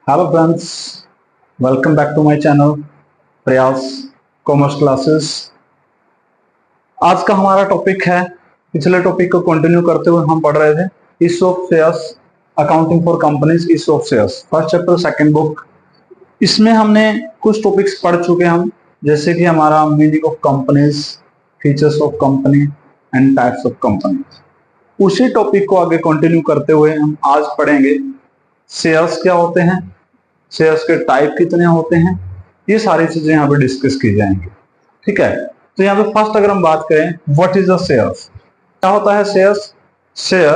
Hello friends, welcome back to my channel Prayas commerce classes. आज का हमारा टॉपिक है, पिछले टॉपिक को कंटिन्यू करते हुए हम पढ़ रहे थे issue of shares, accounting for companies, issue of shares, first chapter second book. इसमें हमने कुछ टॉपिक्स पढ़ चुके हम, जैसे कि हमारा meaning of companies, features of company and types of company. उसी टॉपिक को आगे कंटिन्यू करते हुए हम आज पढ़ेंगे शेयर्स क्या होते हैं, शेयर्स के टाइप कितने होते हैं, ये सारी चीजें यहाँ पे डिस्कस की जाएंगी। ठीक है, तो यहाँ पे फर्स्ट अगर हम बात करें व्हाट इज द शेयर्स, क्या होता है शेयर्स। शेयर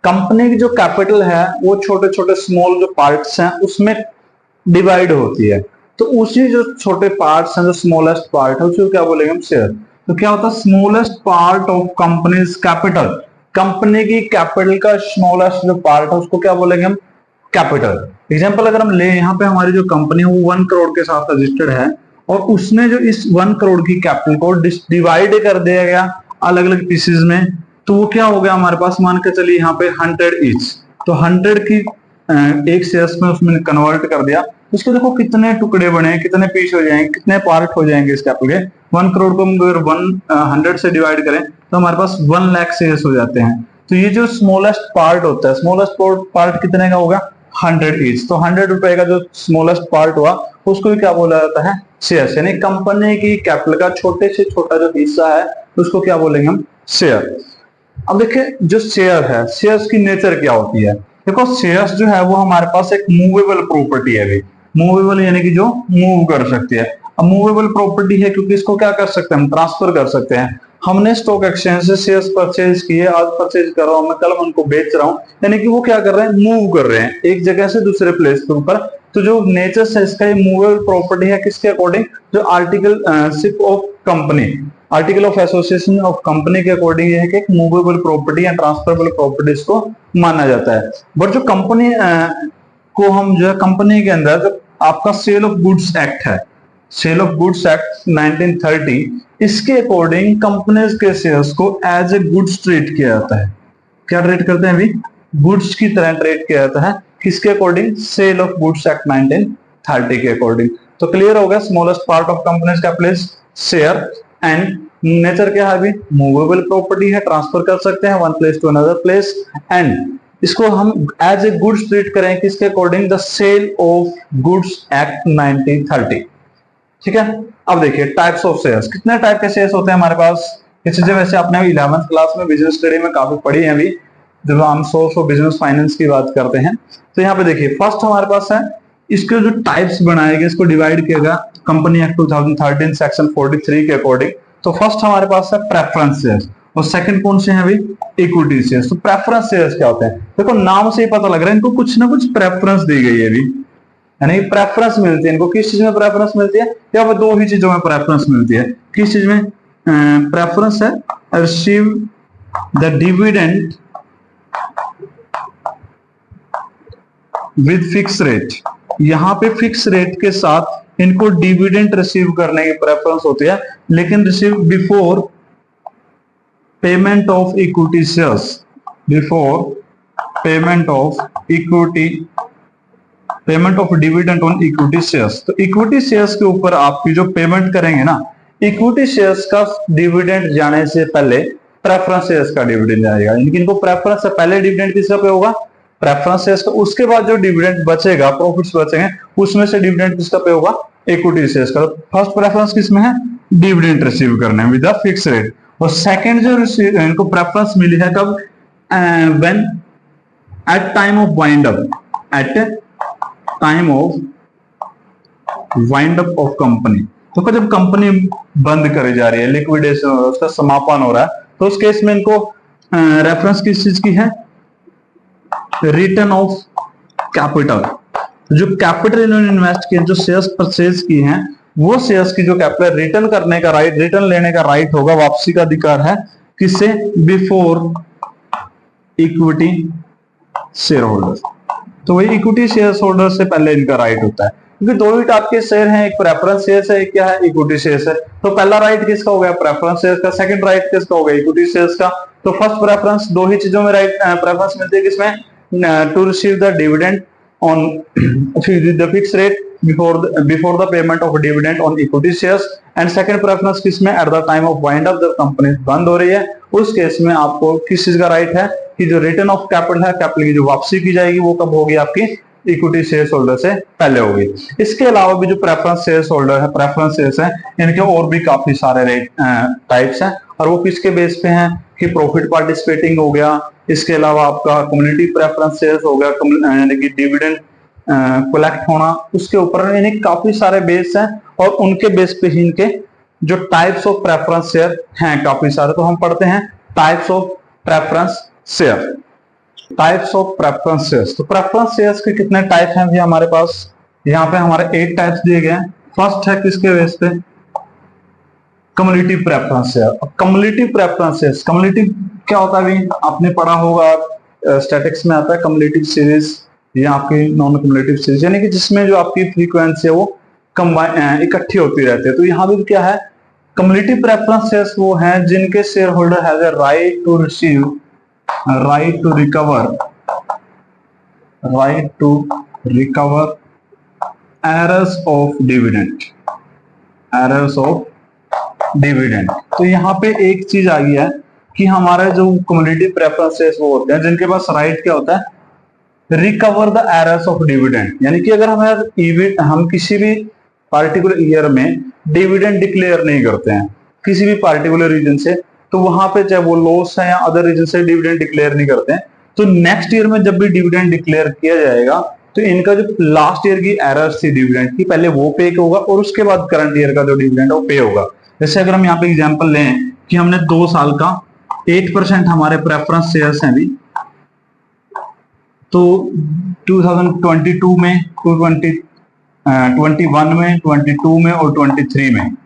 कंपनी की जो कैपिटल है वो छोटे छोटे स्मॉल जो पार्ट्स हैं उसमें डिवाइड होती है, तो उसी जो छोटे पार्ट्स हैं, जो स्मॉलेस्ट पार्ट है उसको क्या बोलेंगे हम, शेयर। तो क्या होता है, smallest part of companies capital, company की कैपिटल का स्मॉलेस्ट जो पार्ट है उसको क्या बोलेंगे हम, कैपिटल। एग्जांपल अगर हम ले, यहाँ पे हमारी जो कंपनी है वो 1 करोड़ के साथ रजिस्टर्ड है और उसने जो इस 1 करोड़ की कैपिटल को डिवाइड कर दिया गया अलग अलग पीसेस में, तो वो क्या हो गया हमारे पास, मान के चलिए यहाँ पे 100 ईच, तो 100 की एक शेयर्स में उसमें कन्वर्ट कर दिया। उसको देखो कितने टुकड़े बने, कितने पीस हो जाएंगे, कितने पार्ट हो जाएंगे इस कैपिटल के। 1 करोड़ को हम अगर 100 से डिवाइड करें तो हमारे पास 1 लाख शेयर्स हो जाते हैं। तो ये जो स्मॉलेस्ट पार्ट होता है, स्मॉलेस्ट पार्ट कितने का होगा, 100 ईच। तो 100 रुपए का जो स्मॉलेस्ट पार्ट हुआ उसको भी क्या बोला जाता है, शेयर्स। यानी कंपनी की कैपिटल का छोटे से छोटा जो हिस्सा है उसको क्या बोलेंगे हम, शेयर। अब देखिए जो शेयर है, शेयर्स की नेचर क्या होती है। देखो शेयर्स जो है वो हमारे पास एक मूवेबल प्रॉपर्टी है भी, मूवेबल यानी कि जो मूव कर सकती है। अब मूवेबल प्रॉपर्टी है क्योंकि इसको क्या कर सकते हैं हम, ट्रांसफर कर सकते हैं। हमने स्टॉक एक्सचेंज से शेयर्स परचेज किए, आज परचेज कर रहा हूं मैं, कल मैं उनको बेच रहा हूं, यानी कि वो क्या कर रहे हैं, मूव कर रहे हैं एक जगह से दूसरे प्लेस के ऊपर। तो जो नेचर है इसका, ये मूवेबल प्रॉपर्टी है किसके अकॉर्डिंग, जो articleship of company, article of association of company के अकॉर्डिंग ये है कि एक मूवेबल प्रॉपर्टी या ट्रांसफरेबल प्रॉपर्टीज को माना जाता है। बट जो कंपनी को हम जो है, कंपनी के अंदर जो आपका सेल ऑफ गुड्स एक्ट है, सेल ऑफ गुड्स एक्ट 1930, इसके अकॉर्डिंग कंपनीज के शेयर्स को एज ए गुड्स ट्रीट किया जाता है। क्या ट्रीट करते हैं अभी, गुड्स की तरह ट्रीट किया जाता है। किसके according, sale of goods act 1930 के अकॉर्डिंग। तो क्लियर हो गया, स्मॉलेस्ट पार्ट ऑफ कंपनीज का प्लेस शेयर, एंड नेचर क्या है अभी, मूवेबल प्रॉपर्टी है, ट्रांसफर कर सकते हैं one place to another place, and इसको हम एज ए गुड्स ट्रीट करें किसके according, the sale of goods act 1930। ठीक है, अब देखिए टाइप्स ऑफ शेयर्स, कितने टाइप के शेयर्स होते हैं हमारे पास। ये चीजें वैसे आपने 11th क्लास में बिजनेस स्टडी में काफी पढ़ी है अभी, जब हम सोर्स ऑफ बिजनेस फाइनेंस की बात करते हैं। तो यहाँ पे देखिए फर्स्ट हमारे पास है, इसके जो टाइप्स बनाए गए, इसको डिवाइड किया गया कंपनी एक्ट 2013 सेक्शन 43 के अकॉर्डिंग। तो फर्स्ट हमारे पास है प्रेफरेंस शेयर्स, और सेकंड कौन से हैं अभी, इक्विटी शेयर्स। तो प्रेफरेंस शेयर्स क्या होते हैं, देखो नाम से ही पता लग रहा है इनको कुछ ना कुछ प्रेफरेंस दी गई है अभी, यानी प्रेफरेंस मिलती है इनको। किस चीज में प्रेफरेंस मिलती है, या वो दो ही चीजों में प्रेफरेंस मिलती है। किस चीज में प्रेफरेंस है, receive the dividend with fix rate, यहां पे फिक्स रेट के साथ इनको डिविडेंड रिसीव करने की प्रेफरेंस होती है, लेकिन receive before payment of equity shares, before payment of equity, payment of dividend on equity shares. तो इक्विटी शेयर्स के ऊपर आपकी जो पेमेंट करेंगे ना, इक्विटी शेयर्स का डिविडेंड जाने से पहले प्रेफरेंस शेयर्स का डिविडेंड जाएगा। यानी इनको प्रेफरेंस से पहले डिविडेंड किसका पे होगा, प्रेफरेंस शेयर्स का। उसके बाद जो डिविडेंड बचेगा, प्रॉफिट्स बचेंगे, उसमें से डिविडेंड किसका पे होगा, इक्विटी शेयर्स का। फर्स्ट प्रेफरेंस किसमें है, डिविडेंड रिसीव करने में विद फिक्स रेट। और सेकंड जो इनको प्रेफरेंस मिली है कब, when at time of wind up, at time of wind up of company. तो जब कंपनी बंद करी जा रही है, लिक्विडेशन हो रहा है, उसका समापन हो रहा है, तो उस केस में इनको रेफरेंस किस चीज की है, रिटर्न ऑफ कैपिटल। जो कैपिटल इन्होंने इन्वेस्ट किए, जो शेयर्स परचेज किए हैं, वो शेयर्स की जो कैपिटल रिटर्न करने का राइट, रिटर्न लेने का राइट होगा, वापसी का अधिकार है किससे, बिफोर इक्विटी शेयर होल्डर। तो वही इक्विटी शेयर होल्डर से पहले इनका राइट होता है, क्योंकि दो ही टाइप के शेयर हैं, एक प्रेफरेंस शेयर है, एक क्या है, इक्विटी शेयर है। तो पहला राइट किसका हो गया, प्रेफरेंस शेयर का, सेकंड राइट किसका हो गया, इक्विटी शेयर का। तो फर्स्ट प्रेफरेंस, दो ही चीजों में राइट प्रेफरेंस मिलती है, किसमें, to receive the dividend on the fixed rate before the payment of dividend on equity shares, and second preference किसमें at the time of wind up जब कंपनी बंद हो रही है उस केस में आपको किस चीज का राइट है कि जो रिटर्न ऑफ कैपिटल है, कैपिटल की जो वापसी की जाएगी वो कब होगी, आपकी इक्विटी शेयर होल्डर से पहले होगी। इसके अलावा भी जो प्रेफरेंस शेयर होल्डर है, प्रेफरेंस शेयर्स है, इनके और भी काफी सारे रेट टाइप्स हैं और वो किसके बेस पे हैं कि प्रॉफिट पार्टिसिपेटिंग हो गया, इसके अलावा आपका कम्युनिटी प्रेफरेंस शेयर्स हो गया, यानी कि डिविडेंड कलेक्ट होना, उसके ऊपर यानी काफी सारे बेस हैं और उनके बेस पे ही इनके जो टाइप्स ऑफ प्रेफरेंस शेयर हैं काफी सारे। तो हम पढ़ते हैं types of preference share. Types of preference shares, तो प्रेफरेंस शेयर्स के कितने टाइप हैं भी हमारे पास, यहाँ पे हमारे 8 टाइप्स दिए गए हैं। फर्स्ट है किसके बेस पे, community preference share. Community preference shares, community क्या होता है अभी आपने पढ़ा होगा, स्टैटिक्स में आता है कम्युनिटिव सीरीज या आपकी नॉन कम्युनिटिव सीरीज, यानी कि जिसमें जो आपकी फ्रीक्वेंसी है वो इकट्ठी होती रहती है। तो यहाँ भी क्या है, कम्युनिटी प्रेफरेंस शेयर्स वो हैं जिनके share holder has a right to receive, right to recover, right to recover arrears of dividend, arrears of dividend. तो यहाँ पे एक चीज आ गई है कि हमारे जो कम्युनिटी प्रेफरेंस शेयर्स वो होते हैं जिनके पास राइट क्या होता है, recover the arrears of dividend, यानी कि अगर हम किसी भी पार्टिकुलर ईयर में डिविडेंड डिक्लेयर नहीं करते हैं किसी भी पार्टिकुलर रीजन से, तो वहां पे चाहे वो लॉस है या अदर रीजन से डिविडेंड डिक्लेयर नहीं करते हैं, तो नेक्स्ट ईयर में जब भी डिविडेंड डिक्लेयर किया जाएगा तो इनका जो लास्ट ईयर की एरर्स थी डिविडेंड की, पहले वो पे होगा और उसके बाद करंट ईयर का जो डिविडेंड है वो पे होगा। जैसे अगर हम यहाँ पे एग्जांपल लें कि हमने 2 साल का 8% हमारे प्रेफरेंस शेयर्स हैं भी, तो 2022 में, 21 में, 22 में और 23 में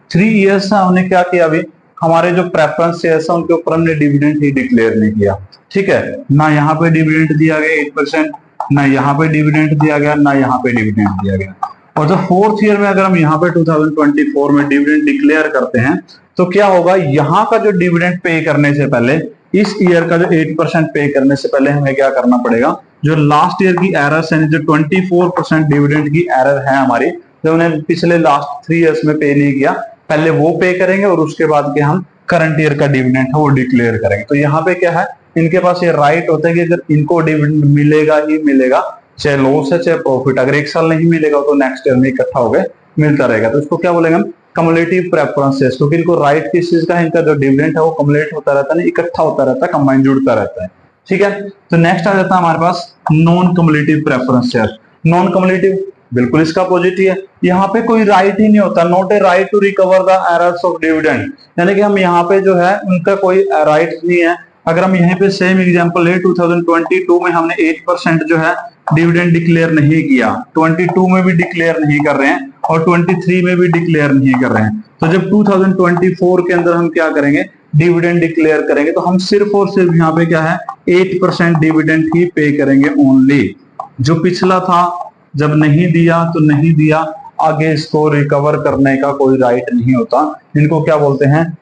3 इयर्स से हमने क्या किया, अभी हमारे जो प्रेफरेंस शेयर्स है उनके ऊपर हमने डिविडेंड ही डिक्लेयर नहीं किया। ठीक है, ना यहाँ पे डिविडेंड दिया गया 8%, ना यहाँ पे डिविडेंड दिया गया, ना यहाँ पे डिविडेंड दिया गया। और जो 4th ईयर में अगर हम यहाँ पे 2024 में डिविडेंड डिक्लेयर करते हैं तो क्या होगा, यहाँ का जो डिविडेंड पे करने से पहले, इस ईयर का जो 8% पे करने से पहले हमें क्या करना पड़ेगा, जो लास्ट ईयर की एरर्स है, जो 24% डिविडेंड की एरर है हमारी, जो उन्हें पिछले लास्ट 3 इयर्स में पे नहीं किया, पहले वो पे करेंगे और उसके बाद के हम करंट ईयर का डिविडेंड है वो डिक्लेयर करेंगे। तो यहाँ पे क्या है, इनके पास ये राइट होता है कि अगर इनको डिविडेंड मिलेगा ही मिलेगा, चाहे लॉस है चाहे प्रॉफिट, अगर 1 साल नहीं मिलेगा तो नेक्स्ट ईयर में इकट्ठा हो गए मिलता रहेगा। तो इसको क्या बोलेंगे हम, कम्युलेटिव प्रेफरेंसेस, क्योंकि इनको राइट किस चीज का है, इनका जो डिविडेंड है वो कम्युलेट होता रहता है, इकट्ठा होता रहता है, कंबाइन जुड़ता रहता है। ठीक है, तो नेक्स्ट आ जाता है हमारे पास non cumulative preference share. Non cumulative बिल्कुल इसका अपोजिट ही है, यहाँ पे कोई राइट ही नहीं होता, not a right to recover the arrears of dividend, यानी कि हम यहाँ पे जो है उनका कोई राइट नहीं है। अगर हम यहीं पे सेम एग्जांपल ले, 2022 में हमने 8% जो है डिविडेंड डिक्लेयर नहीं किया, 22 में भी डिक्लेयर नहीं कर रहे हैं और 23 में भी डिक्लेयर नहीं कर रहे हैं, तो जब 2024 के अंदर हम क्या करेंगे, डिविडेंड डिक्लेयर करेंगे, तो हम सिर्फ और सिर्फ यहाँ पे क्या है 8% डिविडेंड ही पे करेंगे ओनली। जो पिछला था जब नहीं दिया तो नहीं दिया, आगे इसको रिकवर करने का कोई राइट नहीं होता। इनको क्या बोलते हैं,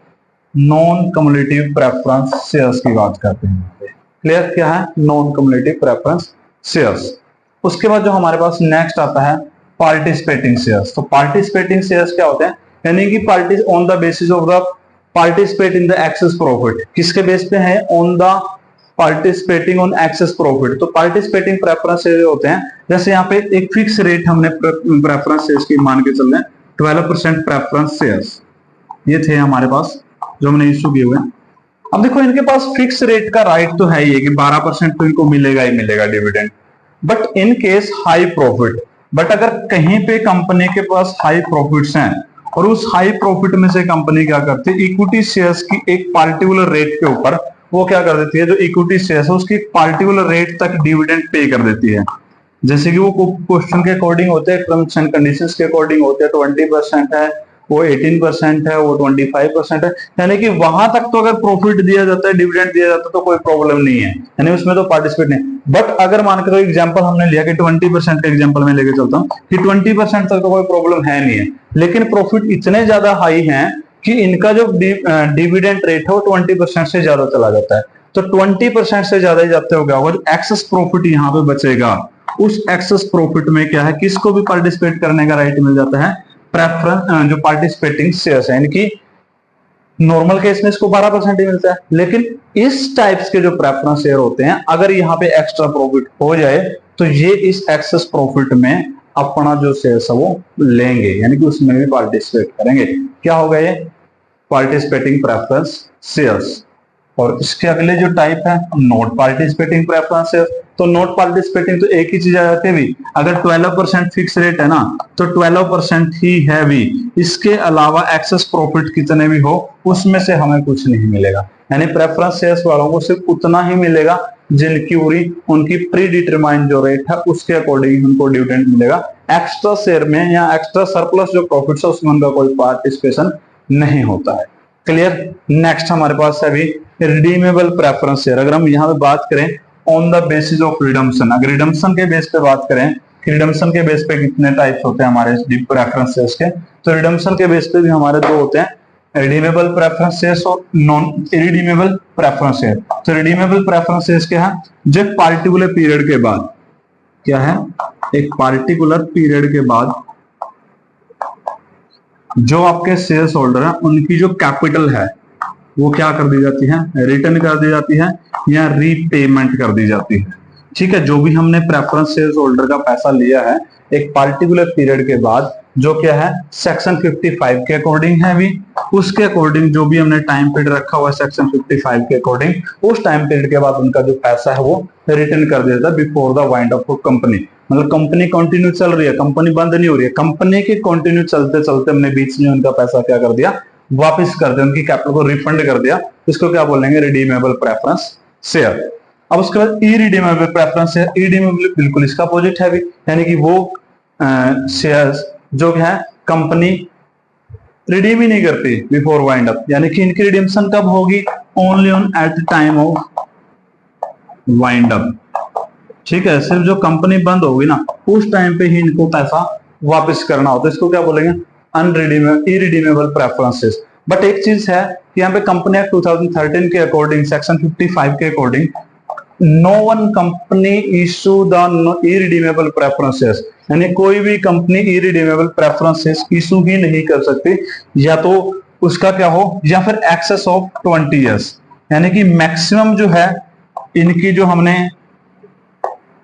नॉन कम्युलेटिव प्रेफरेंस शेयर्स की बात करते हैं। क्लियर, क्या है नॉन कम्युलेटिव प्रेफरेंस शेयर्स। उसके बाद जो हमारे पास नेक्स्ट आता है पार्टिसिपेटिंग शेयर्स। तो पार्टिसिपेटिंग शेयर्स क्या होते हैं, यानी कि party on the basis of the participate in the access profit, किसके बेस पे है, on the participating on access profit. तो पार्टिसिपेटिंग प्रेफरेंस शेयर होते हैं, जैसे यहाँ पे एक फिक्स रेट हमने प्रेफरेंस शेयर्स की मान के चल रहे हैं, 12% प्रेफरेंस शेयर्स ये थे हमारे पास जो हमने इश्यू किए हुए हैं। अब देखो इनके पास फिक्स रेट का राइट तो है ही है कि 12% तो इनको मिलेगा ही मिलेगा dividend, but in case high profit, but अगर कहीं पे कंपनी के पास हाई प्रॉफिट्स हैं और उस हाई प्रॉफिट में से कंपनी क्या करती है, इक्विटी शेयर्स की एक पार्टिकुलर रेट के ऊपर वो क्या कर देती है, जो इक्विटी शेयर्स है उसकी पार्टिकुलर रेट तक डिविडेंड पे कर देती है। जैसे कि वो क्वेश्चन के अकॉर्डिंग होते हैं, टर्म्स एंड कंडीशंस के अकॉर्डिंग होते हैं, 20% है, वो 18% है, वो 25% है, यानी कि वहां तक तो अगर प्रॉफिट दिया जाता है, डिविडेंड दिया जाता है तो कोई प्रॉब्लम नहीं है, यानी उसमें तो पार्टिसिपेट नहीं। बट अगर मान के तो एग्जांपल हमने लिया कि 20% का एग्जांपल में लेके चलता हूं कि 20% तक तो कोई प्रॉब्लम है नहीं है, लेकिन प्रॉफिट इतने ज्यादा हाई हैं कि इनका जो डिविडेंड रेट है वो 20% से ज्यादा चला जाता है। तो 20% से ज्यादा ही जाते हो, क्या होगा, जो एक्सेस प्रॉफिट यहाँ पे बचेगा उस एक्सेस प्रॉफिट में क्या है, किसको भी पार्टिसिपेट करने का राइट मिल जाता है, प्रेफरेंस जो पार्टिसिपेटिंग शेयर्स है, यानी कि नॉर्मल केस में इसको 12% ही मिलता है, लेकिन इस टाइप्स के जो प्रेफरेंस शेयर होते हैं, अगर यहाँ पे एक्स्ट्रा प्रॉफिट हो जाए तो ये इस एक्सेस प्रॉफिट में अपना जो शेयर्स है वो लेंगे, यानी कि उसमें भी पार्टिसिपेट करेंगे। क्या होगा ये, पार्टिसिपेटिंग प्रेफरेंस शेयर्स। और इसके अगले जो टाइप है नॉट पार्टिसिपेटिंग प्रेफरेंस शेयर्स। तो नॉट पार्टिसिपेटिंग तो एक ही चीज आ जाती है भी, अगर 12% फिक्स रेट है ना तो 12% ही है भी, इसके अलावा एक्सेस प्रॉफिट कितने भी हो उसमें से हमें कुछ नहीं मिलेगा। यानी प्रेफरेंस शेयर्स वालों को सिर्फ उतना ही मिलेगा जिनकी उनकी प्री डिटरमाइंड जो रेट है उसके अकॉर्डिंग उनको डिविडेंड मिलेगा। एक्स्ट्रा शेयर में या एक्स्ट्रा सरप्लस जो प्रॉफिट है उसमें उनका कोई पार्टिसिपेशन नहीं होता है। क्लियर। नेक्स्ट हमारे पास है अभी रिडीमेबल प्रेफरेंस शेयर। अगर हम यहाँ पे बात करें on the basis of redemption, अगर रिडम्पशन के बेस पे बात करें, रिडम्पशन के बेस पे कितने टाइप्स होते हैं हमारे प्रेफरेंस शेयर्स के, तो रिडम्पशन के बेस पे भी हमारे दो होते हैं, रिडीमेबल प्रेफरेंस शेयर्स और नॉन इरिडीमेबल प्रेफरेंस शेयर। तो रिडीमेबल प्रेफरेंस शेयर्स क्या है, जो पार्टिकुलर पीरियड के बाद, क्या है, एक पार्टिकुलर पीरियड के बाद जो आपके शेयर्स होल्डर है उनकी जो कैपिटल है वो क्या कर दी जाती है, रिटर्न कर दी जाती है या रीपेमेंट कर दी जाती है। ठीक है, जो भी हमने प्रेफरेंस शेयर्स होल्डर का पैसा लिया है एक पार्टिकुलर पीरियड के बाद, जो क्या है सेक्शन 55 के अकॉर्डिंग है, भी उसके अकॉर्डिंग जो भी हमने टाइम पीरियड रखा हुआ है सेक्शन 55 के अकॉर्डिंग, उस टाइम पीरियड के बाद उनका जो पैसा है वो रिटर्न कर दिया जाता है before the wind up of company. मतलब कंपनी कंटिन्यू चल रही है, कंपनी बंद नहीं हो रही है, कंपनी के कंटिन्यू चलते चलते हमने बीच में उनका पैसा क्या कर दिया, वापस कर दिया, उनकी कैपिटल को रिफंड कर दिया। इसको क्या बोलेंगे, रिडीमेबल प्रेफरेंस शेयर। अब उसके बाद इरिडीमेबल प्रेफरेंस शेयर। इरिडीमेबल बिल्कुल इसका अपोजिट है भी, यानी कि वो शेयर्स जो है कंपनी रिडीम ही नहीं करती बिफोर वाइंड अप, यानी कि इनकी रिडीम्शन कब होगी, only on eight the time of wind up. ठीक है, सिर्फ जो कंपनी बंद होगी ना उस टाइम पे ही इनको पैसा वापस करना होता है। इसको क्या बोलेंगे, अनरिडीमेबल इरिडीमेबल प्रेफरेंसेस। बट एक चीज है कि यहाँ पे कंपनी एक्ट 2013 के अकॉर्डिंग, सेक्शन 55 के according, no one company issue the irredeemable preferences, यानी कोई भी कंपनी इरिडीमेबल प्रेफरेंसेस इशू ही नहीं कर सकती, या तो उसका क्या हो, या फिर एक्सेस ऑफ 20 ईयर्स, यानी कि मैक्सिमम जो है इनकी जो हमने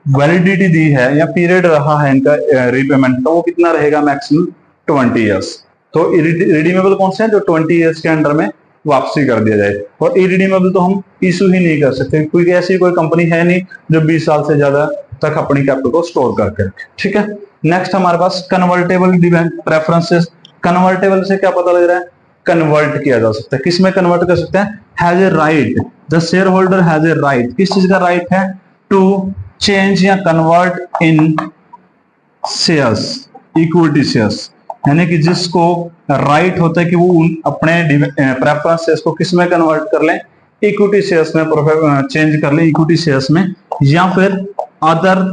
वैलिडिटी दी है या पीरियड रहा है इनका रीपेमेंट का, वो कितना रहेगा, मैक्सिमम 20 ईयर्स। तो रिडीमेबल कौन से हैं, जो 20 ईयर्स के अंडर में वापसी कर दिया जाए। और इरिडीमेबल तो हम इशू ही नहीं कर सकते, क्योंकि ऐसी कोई कंपनी है नहीं जो 20 साल से ज्यादा तक अपनी कैपिटल को स्टोर करके रखे। ठीक है, नेक्स्ट हमारे पास कन्वर्टेबल प्रेफरेंसेस। कन्वर्टेबल से क्या पता लग रहा है, कन्वर्ट किया जा सकता है। किसमें कन्वर्ट कर सकते हैं, has a right, the share holder has a right, किस चीज का राइट है, टू चेंज या convert in shares, equity shares, यानी कि जिसको राइट होता है कि वो अपने प्रेफरेंस शेयर्स को किस में कन्वर्ट कर लें, इक्विटी शेयर्स में चेंज कर लें, इक्विटी शेयर्स में, या फिर other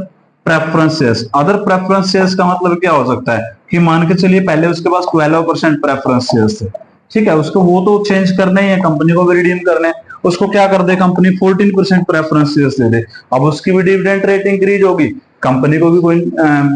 preference shares. Other preference shares का मतलब क्या हो सकता है कि मान के चलिए पहले उसके पास 12% प्रेफरेंस शेयर्स थे, ठीक है, उसको वो तो चेंज करना ही है, कंपनी को भी रिडीम करना है, उसको क्या कर दे कंपनी, 14% प्रेफरेंस शेयर्स दे दे। अब उसकी भी डिविडेंड रेट इंक्रीज होगी, कंपनी को भी कोई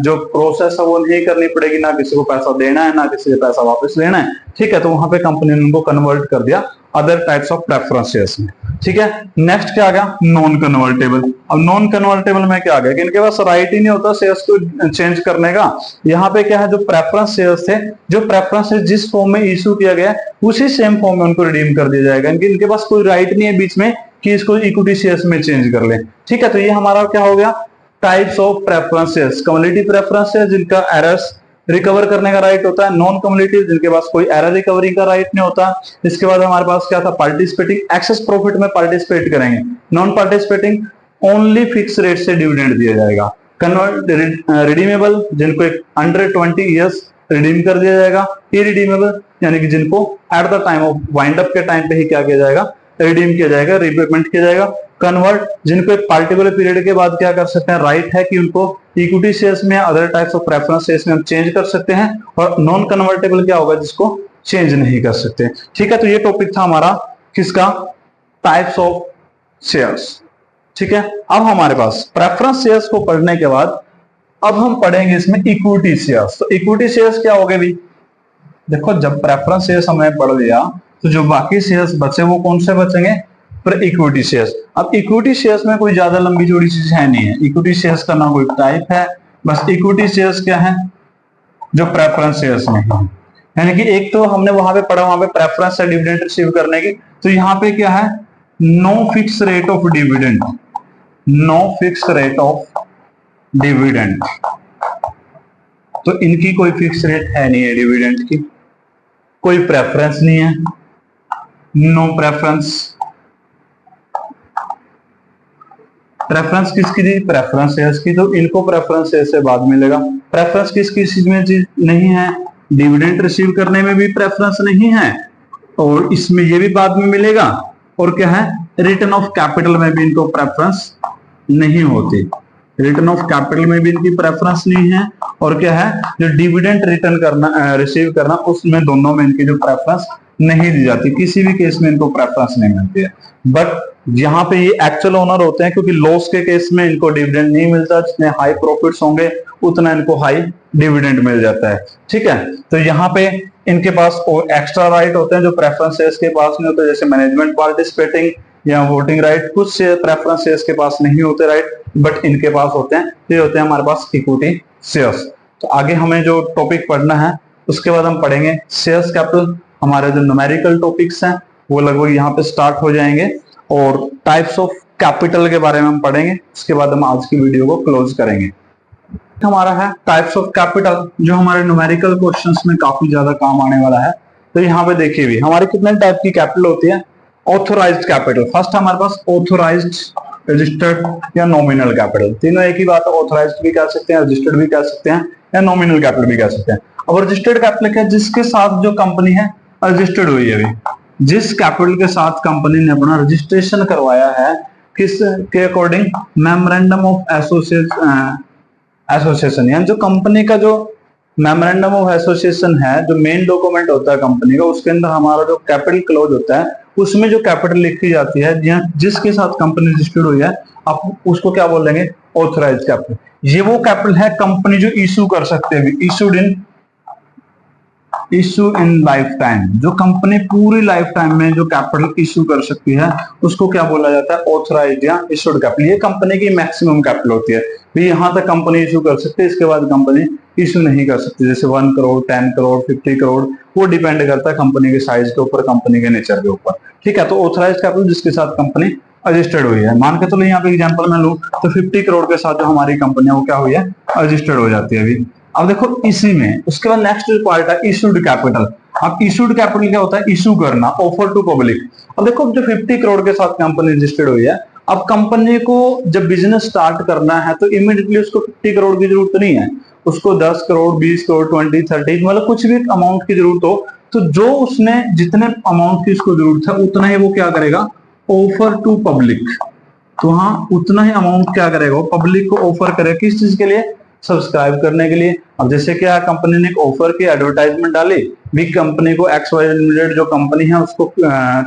जो प्रोसेस है वो नहीं करनी पड़ेगी, ना किसी को पैसा देना है ना किसी को पैसा वापस लेना है। ठीक है, तो वहां पे कंपनी ने उनको कन्वर्ट कर दिया other types of preference shares में। ठीक है, नेक्स्ट क्या आ गया, नॉन कन्वर्टेबल। अब नॉन कन्वर्टेबल में क्या आ गया कि इनके पास राइट ही नहीं होता शेयर्स को चेंज करने का। यहाँ पे क्या है, जो प्रेफरेंस शेयर्स थे, जो प्रेफरेंस जिस फॉर्म में इशू किया गया उसी सेम फॉर्म में उनको रिडीम कर दिया जाएगा, इनके पास कोई राइट नहीं है बीच में कि इसको इक्विटी शेयर्स में चेंज कर ले। ठीक है, तो ये हमारा क्या हो गया, types of preferences. Community preference है जिनका एरर्स रिकवर करने का राइट होता है, नॉन कम्युनिटी जिनके पास कोई एरर रिकवरी का राइट नहीं होता। इसके बाद हमारे पास क्या था, पार्टिसिपेटिंग, एक्सेस प्रॉफिट में पार्टिसिपेट करेंगे। Non participating only fix rate से डिविडेंड दिया जाएगा। रिडीमेबल जिनको एक अंडर 20 ईयर्स रिडीम कर दिया जाएगा। इरिडीमेबल यानी कि जिनको eight the time of wind up के टाइम पे ही क्या किया जाएगा, रिडीम किया जाएगा, रीपेमेंट किया जाएगा। कन्वर्ट जिनको एक पार्टिकुलर पीरियड के बाद क्या कर सकते हैं, राइट है कि उनको इक्विटी शेयर्स में other types of preference shares में हम चेंज कर सकते हैं। और नॉन कन्वर्टेबल क्या होगा, जिसको चेंज नहीं कर सकते। ठीक है, तो ये टॉपिक था हमारा किसका, टाइप्स ऑफ शेयर्स। ठीक है, अब हमारे पास प्रेफरेंस शेयर्स को पढ़ने के बाद अब हम पढ़ेंगे इसमें इक्विटी शेयर्स। तो इक्विटी शेयर्स क्या हो गए भाई? देखो जब प्रेफरेंस शेयर्स हमने पढ़ लिया तो जो बाकी शेयर्स बचे वो कौन से बचेंगे? पर इक्विटी शेयर्स। अब इक्विटी शेयर्स में कोई ज्यादा लंबी चौड़ी चीज है नहीं है। इक्विटी शेयर्स का ना कोई टाइप है, बस इक्विटी शेयर्स क्या है? जो प्रेफरेंस शेयर्स में है। यानी कि एक तो हमने वहां पे पढ़ा, वहां पे प्रेफरेंस से डिविडेंड रिसीव करने की, तो यहाँ पे क्या है? No fix rate of dividend, no fix rate of dividend. तो इनकी कोई फिक्स रेट है नहीं है डिविडेंड की, कोई प्रेफरेंस नहीं है, नो प्रेफरेंस। प्रेफरेंस किसकी दी? प्रेफरेंस शेयर्स की, तो इनको प्रेफरेंस शेयर से बाद मिलेगा। प्रेफरेंस किसकी चीज में नहीं है? डिविडेंड रिसीव करने में भी प्रेफरेंस नहीं है, और इसमें ये भी बाद में मिलेगा। और क्या है? रिटर्न ऑफ कैपिटल में भी इनको प्रेफरेंस नहीं होती, रिटर्न ऑफ कैपिटल में भी इनकी प्रेफरेंस नहीं है। और क्या है? जो डिविडेंड रिटर्न करना रिसीव करना, उसमें दोनों में इनकी जो प्रेफरेंस नहीं दी जाती, किसी भी केस में इनको प्रेफरेंस नहीं मिलती है। बट यहाँ पे ये एक्चुअल ओनर होते हैं, क्योंकि लॉस के केस में इनको डिविडेंड नहीं मिलता, जितने हाई प्रॉफिट्स होंगे उतना इनको हाई डिविडेंड मिल जाता है। ठीक है, तो यहाँ पे इनके पास एक्स्ट्रा राइट होते हैं जो प्रेफरेंस शेयर्स के पास नहीं होते, जैसे मैनेजमेंट पार्टिसिपेटिंग या वोटिंग राइट। कुछ प्रेफरेंस शेयर्स के पास नहीं होते राइट, बट इनके पास होते हैं। ये होते हैं हमारे पास इक्विटी शेयर्स। तो आगे हमें जो टॉपिक पढ़ना है उसके बाद हम पढ़ेंगे शेयर्स कैपिटल। हमारे जो न्यूमेरिकल टॉपिक्स हैं वो लगभग यहाँ पे स्टार्ट हो जाएंगे, और टाइप्स ऑफ कैपिटल के बारे में हम पढ़ेंगे। उसके बाद हम आज की वीडियो को क्लोज करेंगे। हमारा है टाइप्स ऑफ कैपिटल, जो हमारे न्यूमेरिकल क्वेश्चंस में काफी ज्यादा काम आने वाला है। तो यहाँ पे देखिए भी हमारे कितने टाइप की कैपिटल होती है? Authorised capital. फर्स्ट हमारे पास ऑथोराइज्ड, रजिस्टर्ड या नॉमिनल कैपिटल। तीनों एक ही बात है, ऑथोराइज्ड भी कह सकते हैं, रजिस्टर्ड भी कह सकते हैं, या नॉमिनल कैपिटल भी कह सकते हैं। अब रजिस्टर्ड कैपिटल क्या? जिसके साथ जो कंपनी है रजिस्टर्ड हुई है, जिस कैपिटल के साथ कंपनी ने अपना रजिस्ट्रेशन करवाया है, किस के अकॉर्डिंग? Memorandum of association. यानी जो कंपनी का जो मेमोरेंडम ऑफ एसोसिएशन है, जो मेन डॉक्यूमेंट होता है कंपनी का, उसके अंदर हमारा जो कैपिटल क्लोज होता है, उसमें जो कैपिटल लिखी जाती है जिसके साथ कंपनी रजिस्टर्ड हुई है, आप उसको क्या बोलेंगे? Authorised capital. ये वो कैपिटल है कंपनी जो इशू कर सकते हैं, इशू इन लाइफ टाइम। जो कंपनी पूरी लाइफ टाइम में जो कैपिटल इशू कर सकती है उसको क्या बोला जाता है? ऑथराइज्ड या इशूड कैपिटल। ये कंपनी की मैक्सिमम कैपिटल होती है, तो यहां तक कंपनी इशू कर सकती है, इसके बाद कंपनी इशू नहीं कर सकती। जैसे 1 करोड़, 10 करोड़, 50 करोड़, वो डिपेंड करता है कंपनी के साइज के ऊपर, कंपनी के नेचर के ऊपर। ठीक है, तो ऑथराइज्ड कैपिटल जिसके साथ कंपनी रजिस्टर्ड हुई है। मान के चलो यहाँ पे एग्जांपल मैं लूं तो 50 करोड़ के साथ जो हमारी कंपनी है वो क्या हुई है? रजिस्टर्ड हो जाती है अभी। अब देखो इसी में उसके बाद नेक्स्ट पार्ट है इशूड कैपिटल। अब इशूड कैपिटल क्या होता है? इशू करना, ऑफर टू पब्लिक। अब देखो जो 50 करोड़ के साथ कंपनी रजिस्टर्ड हुई है, अब कंपनी को जब बिजनेस स्टार्ट करना है तो इमीडिएटली उसको 50 करोड़ की जरूरत नहीं है, उसको 10 करोड़, 20 करोड़, 20, 30, मतलब कुछ भी अमाउंट की जरूरत हो, तो जो उसने जितने अमाउंट की उसको जरूरत है उतना ही वो क्या करेगा? Offer to public. तो हाँ, उतना ही अमाउंट क्या करेगा? वो पब्लिक को ऑफर करेगा। किस चीज के लिए? सब्सक्राइब करने के लिए। अब जैसे क्या कंपनी ने ऑफर की, एडवर्टाइजमेंट डाली, भी कंपनी को XYZ लिमिटेड जो कंपनी है उसको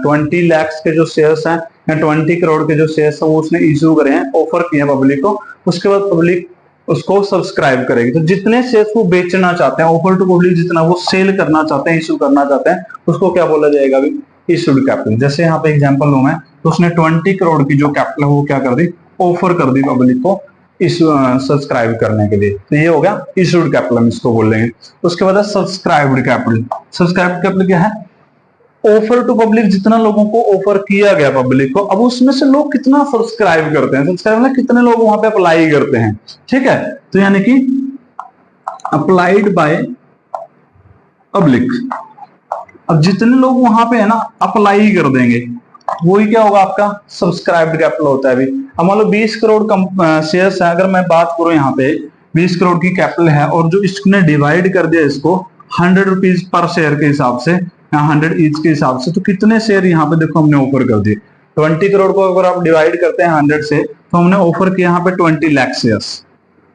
20 लाख के जो शेयर्स हैं या 20 करोड़ के जो शेयर्स है वो उसने इशू करे हैं, ऑफर किए हैं पब्लिक को। उसके बाद पब्लिक उसको सब्सक्राइब करेगी। तो जितने शेयर्स वो बेचना चाहते हैं, ऑफर टू पब्लिक जितना वो सेल करना चाहते हैं, इशू करना चाहते हैं, उसको क्या बोला जाएगा? अभी इशूड कैपिटल। जैसे यहाँ पे एग्जांपल लूं मैं, तो उसने 20 करोड़ की जो कैपिटल है वो क्या कर दी? ऑफर कर दी पब्लिक को सब्सक्राइब करने के लिए। तो ये हो गया इशूड कैपिटल, हम इसको बोलेंगे। उसके बाद सब्सक्राइब्ड कैपिटल। सब्सक्राइब्ड कैपिटल क्या है? ऑफर टू पब्लिक, जितना लोगों को ऑफर किया गया पब्लिक को, अब उसमें से लोग कितना सब्सक्राइब करते हैं। सब्सक्राइब मतलब कितने लोग वहां पे अप्लाई करते हैं। ठीक है, तो यानी कि अप्लाइड बाय पब्लिक। अब जितने लोग वहां पे है ना अप्लाई कर देंगे, वही क्या होगा? आपका सब्सक्राइब्ड कैपिटल होता है। अभी अब मान लो 20 करोड़ शेयर्स है, अगर मैं बात करूं यहाँ पे 20 करोड़ की कैपिटल है, और जो इसने डिवाइड कर दिया इसको 100 रुपीज पर शेयर के हिसाब से, 100 ईच के हिसाब से, तो कितने शेयर यहाँ पे देखो हमने ऑफर कर दिए। 20 करोड़ को अगर आप डिवाइड करते हैं 100 से, तो हमने ऑफर किया यहाँ पे 20 lakh shares.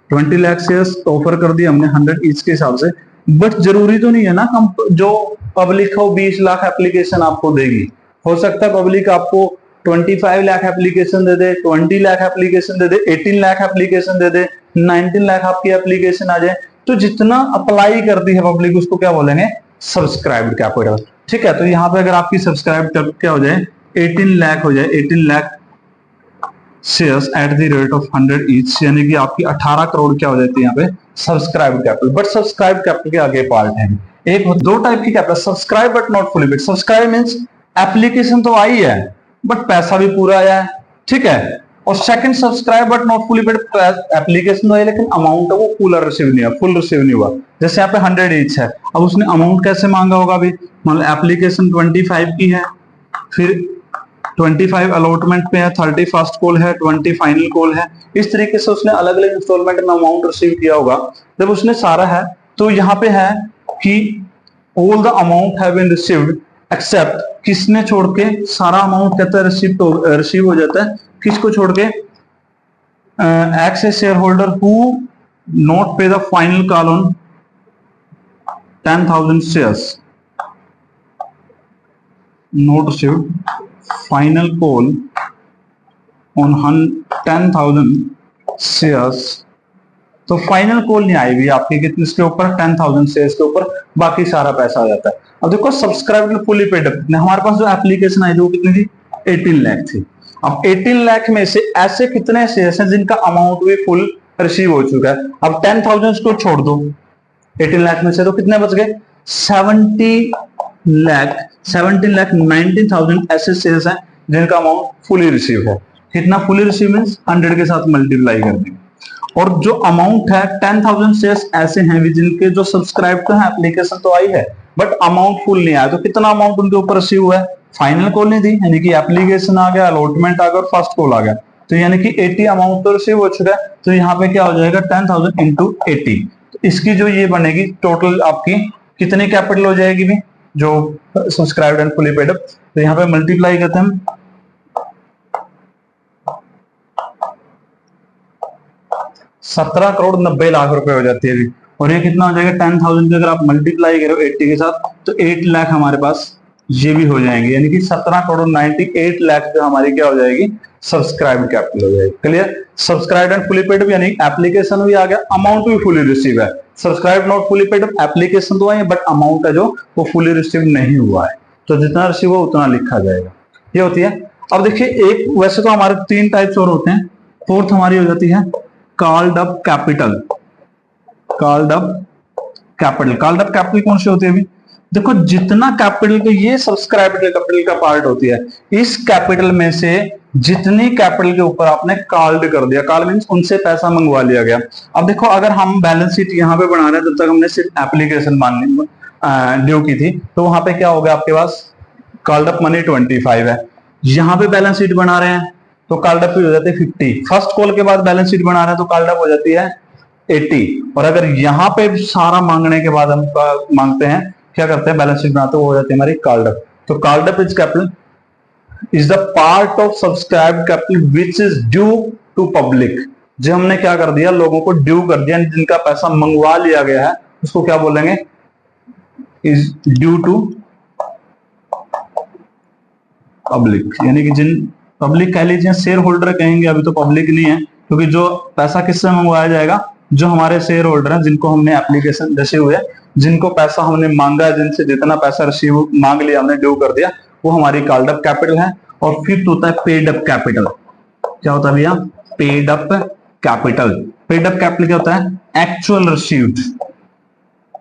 20 lakh shares offer कर दिए हमने 100 ईच के हिसाब से। बट जरूरी तो नहीं है ना जो पब्लिक हो 20 लाख एप्लीकेशन आपको देगी। हो सकता है पब्लिक आपको 25 लाख एप्लीकेशन दे दे, 20 लाख एप्लीकेशन दे दे, 18 लाख एप्लीकेशन दे दे, 19 लाख आपकी एप्लीकेशन आ जाए, तो जितना अप्लाई करती है पब्लिक उसको क्या बोलेंगे, सब्सक्राइब्ड कैपिटल। ठीक है, तो यहाँ पे अगर आपकी सब्सक्राइब क्या हो जाए, 18 लाख हो जाए, 18 lakh shares at the rate of 100 each, यानी कि आपकी 18 करोड़ क्या हो जाती है यहाँ पे subscribe capital. But subscribe capital के आगे पार्ट है, एक दो टाइप की capital, subscribe but not fully paid. Subscribe means application तो आई है बट पैसा भी पूरा आया है, ठीक है। और second subscribe but not fully paid, application तो आई लेकिन अमाउंट है वो फुल रिसीव नहीं हुआ, फुल रिसीव नहीं हुआ। जैसे यहाँ पे 100 ईच है, अब उसने अमाउंट कैसे मांगा होगा अभी, मान लो एप्लीकेशन 25 की है, फिर 25 अलॉटमेंट पे है, 30 फर्स्ट कॉल है, 20 फाइनल कॉल है, इस तरीके से उसने अलग अलग इंस्टॉलमेंट में अमाउंट रिसीव किया होगा। जब उसने सारा है तो यहाँ पे है कि all the amount have been received except, किसने छोड़ के, सारा अमाउंट कहता है रिसीव हो जाता है, किसको छोड़ के, X a share holder who not pay the final call on 10,000 shares, not received final call on 10,000 shares. तो फाइनल कॉल नहीं आई हुई आपकी कितने के ऊपर, 10,000 शेयर्स के ऊपर, बाकी सारा पैसा आ जाता है। अब देखो सब्सक्राइब फुली पेड, हमारे पास जो एप्लीकेशन आई थी वो कितनी थी, 18 लाख थी। अब 18 लाख में से ऐसे कितने शेयर्स हैं जिनका अमाउंट भी फुल रिसीव हो चुका है। अब 10,000 को छोड़ दो 18 लाख में से, तो कितने बच गए, 17 लाख 19,000 ऐसे शेयर्स हैं जिनका अमाउंट फुली रिसीव है। कितना फुली रिसीव मींस 100 के साथ मल्टीप्लाई कर देंगे। और जो अमाउंट है 10,000 शेयर्स ऐसे हैं भी जिनके जो सब्सक्राइब तो है, एप्लीकेशन तो आई है बट अमाउंट फुल नहीं आया। तो कितना अमाउंट उनके ऊपर रिसीव हुआ है, फाइनल कॉल नहीं दी, यानी कि एप्लीकेशन आ गया, अलॉटमेंट आ गया और फर्स्ट कॉल आ गया, तो यानी कि 80 अमाउंट तो रिसीव हो चुका है। तो यहाँ पे क्या हो जाएगा 10,000 इंटू 80, तो इसकी जो ये बनेगी टोटल आपकी कितनी कैपिटल हो जाएगी भी, जो subscribed and fully paid up. तो यहाँ पे मल्टीप्लाई करते हैं, 17 करोड़ 90 लाख रुपए हो जाती है अभी। और ये कितना हो जाएगा 10,000 के अगर आप मल्टीप्लाई करो 80 के साथ तो 8 लाख हमारे पास ये भी हो जाएंगे, यानी कि 17 करोड़ 98 लाख जो हमारी क्या हो जाएगी सब्सक्राइब कैपिटल हो जाएगी। Clear, subscribe and fully paid यानी एप्लीकेशन भी आ गया, अमाउंट भी फुली रिसीव है। Subscribe not fully paid, application तो आई है बट अमाउंट है जो वो फुली रिसीव नहीं हुआ है, तो जितना रिसीव हो उतना लिखा जाएगा, ये होती है। अब देखिए एक, वैसे तो हमारे 3 टाइप्स और होते हैं, फोर्थ हमारी हो जाती है called up capital. Called up capital, called up capital कौन सी होती है अभी, देखो जितना कैपिटल के, ये सब्सक्राइब कैपिटल का पार्ट होती है, इस कैपिटल में से जितनी कैपिटल के ऊपर आपने कॉल्ड कर दिया, कॉल मींस उनसे पैसा मंगवा लिया गया। अब देखो अगर हम बैलेंस शीट यहाँ पे बना रहे हैं, जब तक हमने सिर्फ एप्लीकेशन ड्यू की थी, तो वहां पे क्या होगा आपके पास कॉल्ड अप मनी 25 है। यहाँ पे बैलेंस शीट बना रहे हैं तो कॉल्ड अप हो जाती है 50, फर्स्ट कॉल के बाद बैलेंस शीट बना रहे हैं तो कॉल्ड अप हो जाती है 80। और अगर यहाँ पे सारा मांगने के बाद हम मांगते हैं, क्या करते हैं बैलेंस शीट बनाते हैं, वो हो जाती है हमारी कॉल्ड अप। तो called up is capital is the part of subscribe capital which is due to public. जो हमने क्या कर दिया, लोगों को ड्यू कर दिया, जिनका पैसा मंगवा लिया गया है उसको क्या बोलेंगे, इज ड्यू टू पब्लिक, यानी कि जिन पब्लिक कह लीजिए, शेयर होल्डर कहेंगे, अभी तो पब्लिक नहीं है क्योंकि जो पैसा किससे मंगवाया जाएगा, जो हमारे शेयर होल्डर हैं जिनको हमने एप्लीकेशन जैसे हुए, जिनको पैसा हमने मांगा, जिनसे जितना पैसा रिसीव मांग लिया हमने, ड्यू कर दिया, वो हमारी कॉल्ड अप कैपिटल है। और फिफ्थ होता है पेड अप कैपिटल। क्या होता है भैया, paid up capital. Paid up capital क्या होता है, एक्चुअल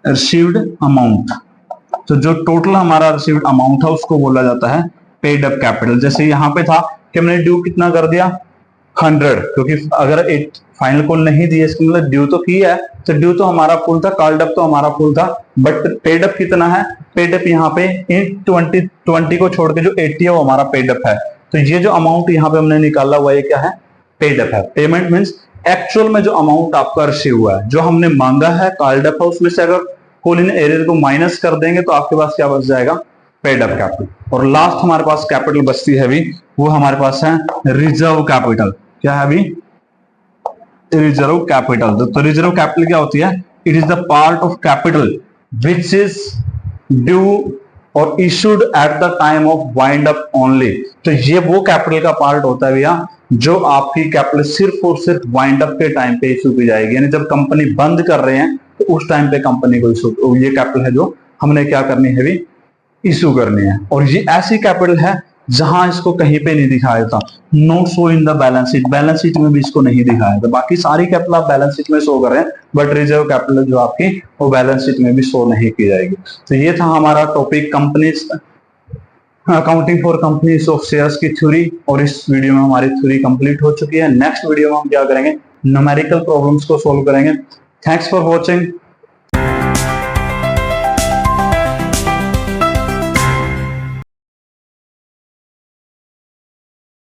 रिसीव्ड अमाउंट। तो जो टोटल हमारा रिसीव्ड अमाउंट है उसको बोला जाता है पेड अप कैपिटल। जैसे यहाँ पे था कि हमने ड्यू कितना कर दिया 100, क्योंकि अगर एक फाइनल कॉल नहीं दी, इसका मतलब ड्यू तो किया है, तो ड्यू तो हमारा फुल था, कॉल्ड अप तो हमारा फुल था, बट पेड अप कितना है, पेड अप यहाँ पे 20 को छोड़ के जो 80 है वो हमारा पेड अप है। तो ये जो अमाउंट यहाँ पे हमने निकाला हुआ, ये क्या है, पेड अप है। पेमेंट मींस एक्चुअल में जो अमाउंट आपका रिसीव हुआ है, जो हमने मांगा है, कॉल्ड अप है, उसमें से अगर कॉलिंग एरियर को माइनस कर देंगे तो आपके पास क्या बच जाएगा, पेड अप कैपिटल। और लास्ट हमारे पास कैपिटल बचती है अभी, वो हमारे पास है रिजर्व कैपिटल। क्या है अभी, रिजर्व कैपिटल। तो रिजर्व कैपिटल क्या होती है, it is the part of capital which is due और issued at the time of wind up only, तो ये वो कैपिटल का पार्ट होता है भैया जो आपकी कैपिटल सिर्फ और सिर्फ वाइंड अप के टाइम पे इशू की जाएगी, यानी जब कंपनी बंद कर रहे हैं तो उस टाइम पे कंपनी को इशू, ये कैपिटल है जो हमने क्या करनी है भी इशू करनी है। और ये ऐसी कैपिटल है जहां इसको कहीं पे नहीं दिखाया था, not show in the balance sheet, balance sheet में भी इसको नहीं दिखाया था। बाकी सारी कैपिटल आप बैलेंस शीट में शो कर रहे हैं, बट रिजर्व कैपिटल जो आपकी वो बैलेंस शीट में भी शो नहीं की जाएगी। तो ये था हमारा topic companies, accounting for companies of shares की थ्योरी, और इस वीडियो में हमारी थ्योरी कंप्लीट हो चुकी है। नेक्स्ट वीडियो में हम क्या करेंगे, न्यूमेरिकल प्रॉब्लम्स को सोल्व करेंगे। Thanks for watching.